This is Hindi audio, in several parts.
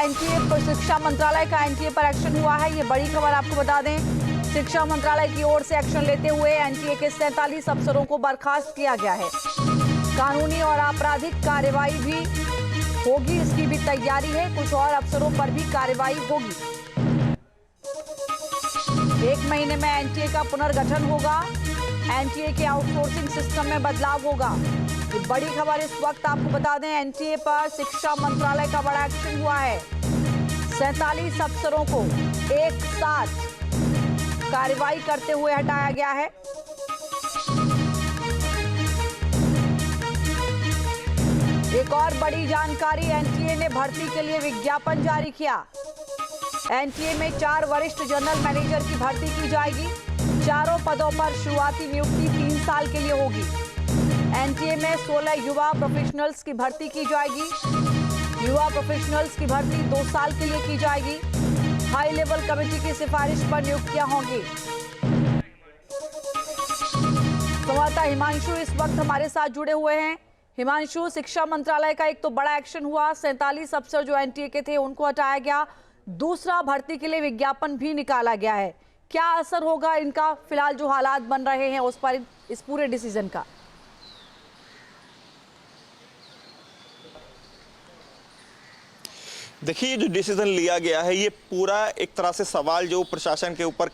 एनटीए पर शिक्षा मंत्रालय का एनटीए पर एक्शन हुआ है। ये बड़ी खबर आपको बता दें, शिक्षा मंत्रालय की ओर से एक्शन लेते हुए एनटीए के 47 अफसरों को बर्खास्त किया गया है। कानूनी और आपराधिक कार्रवाई भी होगी, इसकी भी तैयारी है। कुछ और अफसरों पर भी कार्रवाई होगी। 1 महीने में एनटीए का पुनर्गठन होगा। एनटीए के आउटसोर्सिंग सिस्टम में बदलाव होगा। ये बड़ी खबर इस वक्त आपको बता दें, एनटीए पर शिक्षा मंत्रालय का बड़ा एक्शन हुआ है। 47 अफसरों को एक साथ कार्रवाई करते हुए हटाया गया है। एक और बड़ी जानकारी, एनटीए ने भर्ती के लिए विज्ञापन जारी किया। एनटीए में 4 वरिष्ठ जनरल मैनेजर की भर्ती की जाएगी। चारों पदों पर शुरुआती नियुक्ति 3 साल के लिए होगी। एनटीए में 16 युवा प्रोफेशनल्स की भर्ती की जाएगी। युवा प्रोफेशनल्स की भर्ती 2 साल के लिए की जाएगी। हाई लेवल कमेटी की सिफारिश पर नियुक्तियां होंगी। संवाददाता हिमांशु इस वक्त हमारे साथ जुड़े हुए हैं। हिमांशु, शिक्षा मंत्रालय का एक तो बड़ा एक्शन हुआ, 47 अफसर जो एनटीए के थे उनको हटाया गया। दूसरा, भर्ती के लिए विज्ञापन भी निकाला गया है। क्या असर होगा इनका, फिलहाल जो हालात बन रहे हैं उस पर, इस पूरे डिसीजन का? देखिए, जो डिसीजन लिया गया है ये पूरा एक तरह से सवाल जो प्रशासन के ऊपर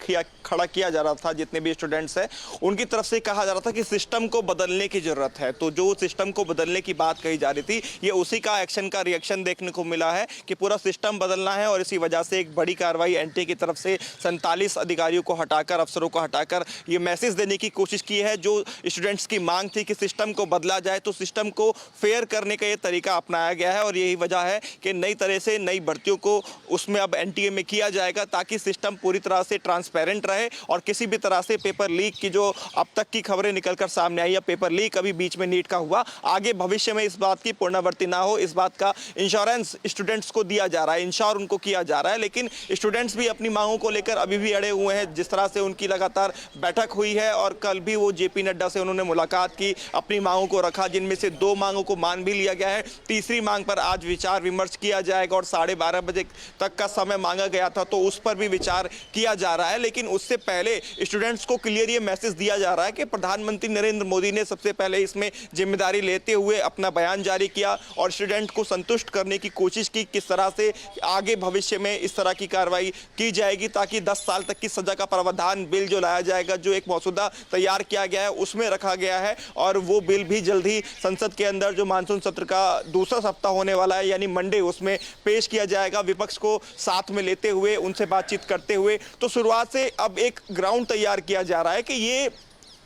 खड़ा किया जा रहा था, जितने भी स्टूडेंट्स हैं उनकी तरफ से कहा जा रहा था कि सिस्टम को बदलने की जरूरत है। तो जो सिस्टम को बदलने की बात कही जा रही थी, ये उसी का एक्शन का रिएक्शन देखने को मिला है कि पूरा सिस्टम बदलना है। और इसी वजह से एक बड़ी कार्रवाई एनटीए की तरफ से 47 अधिकारियों को हटाकर, अफसरों को हटाकर ये मैसेज देने की कोशिश की है। जो स्टूडेंट्स की मांग थी कि सिस्टम को बदला जाए, तो सिस्टम को फेयर करने का ये तरीका अपनाया गया है। और यही वजह है कि नई तरह से नई भर्तियों को उसमें अब एनटीए में किया जाएगा, ताकि सिस्टम पूरी तरह से ट्रांसपेरेंट रहे और किसी भी तरह से पेपर लीक की जो अब तक की खबरें निकलकर सामने आई है, पेपर लीक अभी बीच में नीट का हुआ, आगे भविष्य में इस बात की पुनरावृत्ति ना हो, इस बात का इंश्योरेंस स्टूडेंट्स को दिया जा रहा है, इंश्योर उनको किया जा रहा है। लेकिन स्टूडेंट्स भी अपनी मांगों को लेकर अभी भी अड़े हुए हैं। जिस तरह से उनकी लगातार बैठक हुई है और कल भी वो जेपी नड्डा से उन्होंने मुलाकात की, अपनी मांगों को रखा, जिनमें से 2 मांगों को मान भी लिया गया है। तीसरी मांग पर आज विचार विमर्श किया जाएगा और 12:30 बजे तक का समय मांगा गया था, तो उस पर भी विचार किया जा रहा है। लेकिन उससे पहले स्टूडेंट्स को क्लियर ये मैसेज दिया जा रहा है कि प्रधानमंत्री नरेंद्र मोदी ने सबसे पहले इसमें जिम्मेदारी लेते हुए अपना बयान जारी किया और स्टूडेंट को संतुष्ट करने की कोशिश की, किस तरह से आगे भविष्य में इस तरह की कार्रवाई की जाएगी, ताकि 10 साल तक की सजा का प्रावधान बिल जो लाया जाएगा, जो एक मसौदा तैयार किया गया है उसमें रखा गया है। और वो बिल भी जल्द ही संसद के अंदर जो मानसून सत्र का दूसरा सप्ताह होने वाला है, यानी मंडे, उसमें पेश किया जाएगा, विपक्ष को साथ में लेते हुए, उनसे बातचीत करते हुए। तो शुरुआत से अब एक ग्राउंड तैयार किया जा रहा है कि ये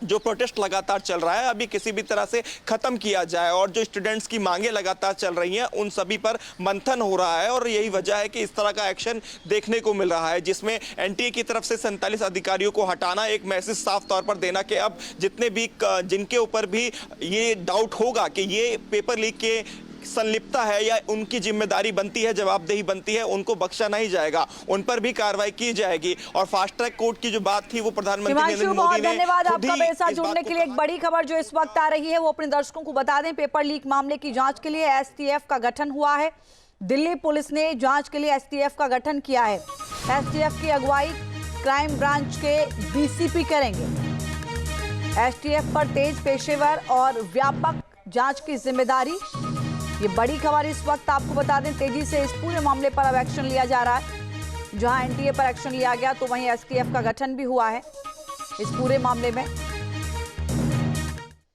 जो प्रोटेस्ट लगातार चल रहा है अभी किसी भी तरह से खत्म किया जाए, और जो स्टूडेंट्स की मांगे लगातार चल रही हैं उन सभी पर मंथन हो रहा है। और यही वजह है कि इस तरह का एक्शन देखने को मिल रहा है, जिसमें एनटीए की तरफ से 47 अधिकारियों को हटाना, एक मैसेज साफ तौर पर देना कि अब जितने भी जिनके ऊपर भी ये डाउट होगा कि ये पेपर लीक के संलिप्तता है या उनकी जिम्मेदारी बनती है, जवाबदेही बनती है, उनको बख्शा नहीं जाएगा, उन पर भी कार्रवाई की जाएगी। और फास्ट ट्रैक कोर्ट की जो बात थी वो प्रधानमंत्री नरेंद्र मोदी ने, धन्यवाद आपका मेरे साथ जुड़ने के लिए। एक बड़ी खबर जो इस वक्त आ रही है वो अपने दर्शकों को बता दें, पेपर लीक मामले की जांच के लिए एसटीएफ का गठन हुआ है। दिल्ली पुलिस ने जांच के लिए एसटीएफ का गठन किया है। एसटीएफ की अगुवाई क्राइम ब्रांच के डीसीपी करेंगे। एसटीएफ पर तेज, पेशेवर और व्यापक जांच की जिम्मेदारी, ये बड़ी खबर इस वक्त आपको बता दें। तेजी से इस पूरे मामले पर अब एक्शन लिया जा रहा है। जहां एनटीए पर एक्शन लिया गया, तो वहीं एसटीएफ का गठन भी हुआ है इस पूरे मामले में।